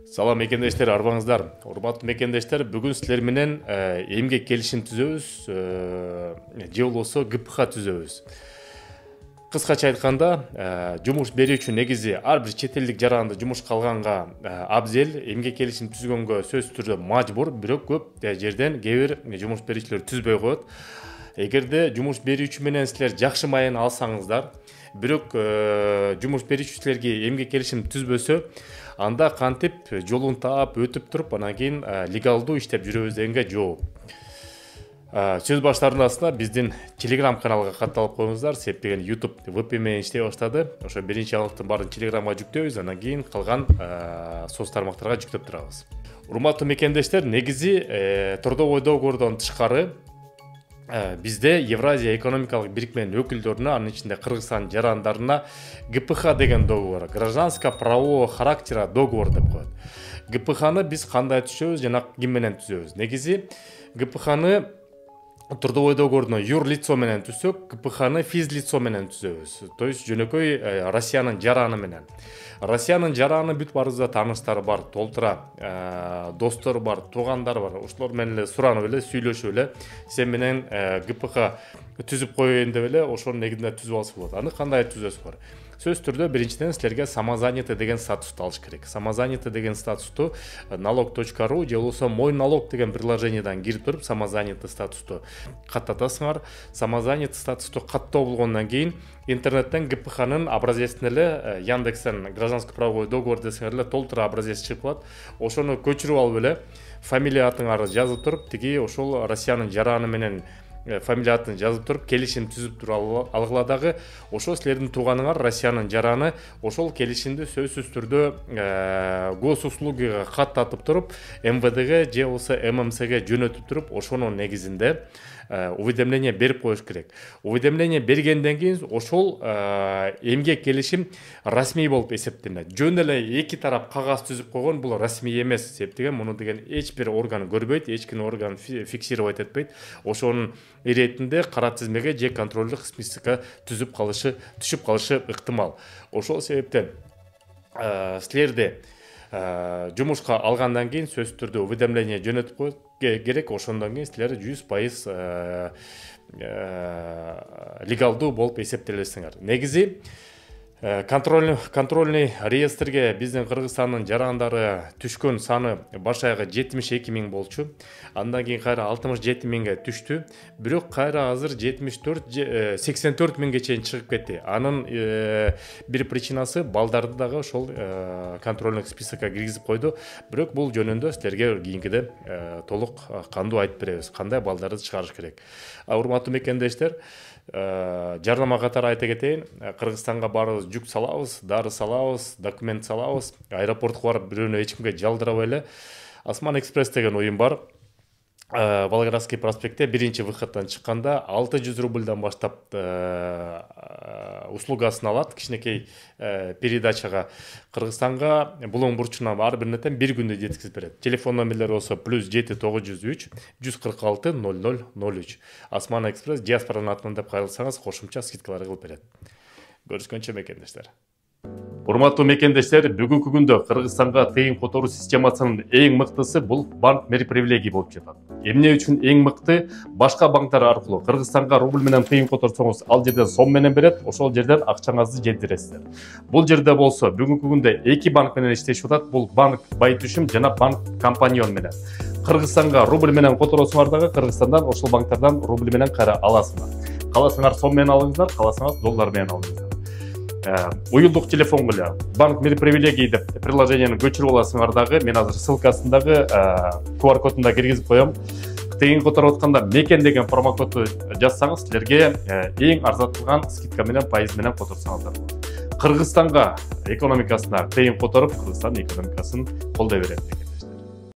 Салам мекендештер, арбаңыздар. Урматтуу мекендештер, бүгүн силер менен эмгек келишим түзөбүз, же болбосо ГПХ түзөбүз. Кыскача айтканда, жумуш берүүчү негизи ар бир чет элдик жаранды жумушка алганга абзел, эмгек келишим түзгөнгө сөзсүз түрдө мажбур, бирок көп жерден кээ бир жумуш берүүчүлөр түзбөй коет. Эгерде жумуш берүүчү менен силер жакшы майын алсаңыздар, бирок жумуш берүүчү силерге эмгек келишим түзбөсө, анда кантип жолун таап өтүп туруп, анан кийин легалдуу иштеп жүрөбүз дегенге жооп. Сөз баштарында биздин Telegram каналга катталып коюңуздар, себеп деген YouTube VPN менен иштей баштады. Ошо биринчи жаңылыктын баарын Telegramга жүктөйбүз, анан кийин калган соц тармактарга жүктөп турабыз. Урматтуу мекендештер, негизи трудовой договордон тышкары бизде Евразия экономикалык бирикменин өкүлдөрүнө, анын ичинде Кыргызстан жарандарына ГПХ деген договор, гражданско-правового характера договор деп коет. ГПХны биз кандай түзөбүз жана ким менен түзөбүз? Негизи ГПХны трудовой договорду юрлицо менен түзсөк, ГПХны физлицо менен түзөбүз. То есть жөнөкөй Россиянын жараны менен. Россиянын жараны бүт барыбызда тааныштары бар, толтура достору бар, туугандары бар. Ошолор менен эле суранып эле, сүйлөшүп эле, сен менен ГПХ түзүп коеюн деп эле ошонун негизинде түзүп алса болот. Аны кандай түзөсү бар? Сөз түрдө биринчиден силерге самозанятый деген статусту алыш керек. Самозанятый деген статусту налог.ру же болбосо мой налог деген приложениедан кирип туруп самозанятый статусту каттатасыңар. Самозанятый статусту каттоо болгондон кийин интернеттен ГПХнын образецин эле Яндекстен гражданско-правовой договор десеңер эле толтура образец чыгып калат. Ошону көчүрүп алып эле фамилия атыңарды жазып туруп, тиги ошол Россиянын жараны менен фамилия атын жазып туруп, келишим түзүп туруп алгыла дагы ошол силердин тууганыңар Россиянын жараны ошол келишимди сөзсүз түрдө госуслугага каттатып туруп, МВДге же болбосо ММСге жөнөтүп туруп, ошонун негизинде уведомление берип коюш керек. Уведомление бергенден кийин ошол эмгек келишим расмий болуп эсептелет. Жөн эле эки тарап кагаз түзүп койгон бул расмий эмес, себеп деген муну деген эч бир орган көрбөйт, эч ким орган фиксировать этпейт. Ошонун иретинде кара тизмеге же контролдук списокко түшүп калышы ыктымал. Ошол себептен силерди жумушка алгандан кийин сөзсүз түрдө уведомление жөнөтүп коюш керек. Ошондон кийин силер 100% легалдуу болуп эсептелесиңер. Негизи контрольный реестрге биздин Кыргызстандын жарандары түшкөн саны баш аягы 72 000 болчу. Андан кийин кайра 67 000ге түштү. Бирок кайра азыр 84 000ге чейин чыгып кетти. Анын бир причинасы балдарды дагы ошол контрольный списокко киргизип койду. Бирок бул жөнүндө силерге кийинкиде толук кандуу айтып беребиз, кандай балдарды чыгарыш керек. Урматтуу мекендештер, жарнама катары айта кетейин, Кыргызстанга барыбыз жүк салабыз, дары салабыз, документ салабыз, аэропортко барып бирөөнү эч кимге жалдырабай эле Осман экспресс деген уюм бар. Волгоградский проспектте биринчи выходтан чыкканда 600 рубльдан баштап услугасын алат. Кичинекей передачага Кыргызстанга Булоң бурчуна ар бир нерсени бир күндө жеткизип берет. Телефон номерлери болсо +7 903 146 0003. Осман экспресс диаспоранын атынан деп кайрылсаңыз кошумча скидкалар кылып берет. Көрүшкөнчө мекендештер. Урматтуу мекендештер, бүгүнкү күндө Кыргызстанга тыйын которуу системасынын эң мыктысы бул банк мери привилегий болуп жатат. Эмне үчүн эң мыкты? Башка банктар аркылуу Кыргызстанга рубль менен тыйын которсоңуз, ал жерден сом менен берет, ошол жерден акчаңызды жеткиресиздер. Бул жерде болсо бүгүнкү күндө эки банк менен иштешип атат. Бул банк Байтүшүм жана банк Компаньон менен. Кыргызстанга рубль менен которосуңар дагы Кыргызстандан ошол банктардан рубль менен кайра аласыңар. Каласаңар сом менен алыңыздар, каласаңар доллар менен алыңыздар. Уюлдук телефон эле банк мери привилегий деп приложениени көчүрүп аласыңар дагы. Мен азыр ссылкасындагы QR кодунда киргизип коем. Тыйын которуп атканда мекен деген промокодду жазсаңыз, силерге эң арзатылган скидка менен пайыз менен которсоңуздар болот. Кыргызстанга экономикасына тыйын которуп, Кыргызстан экономикасын колдой берет.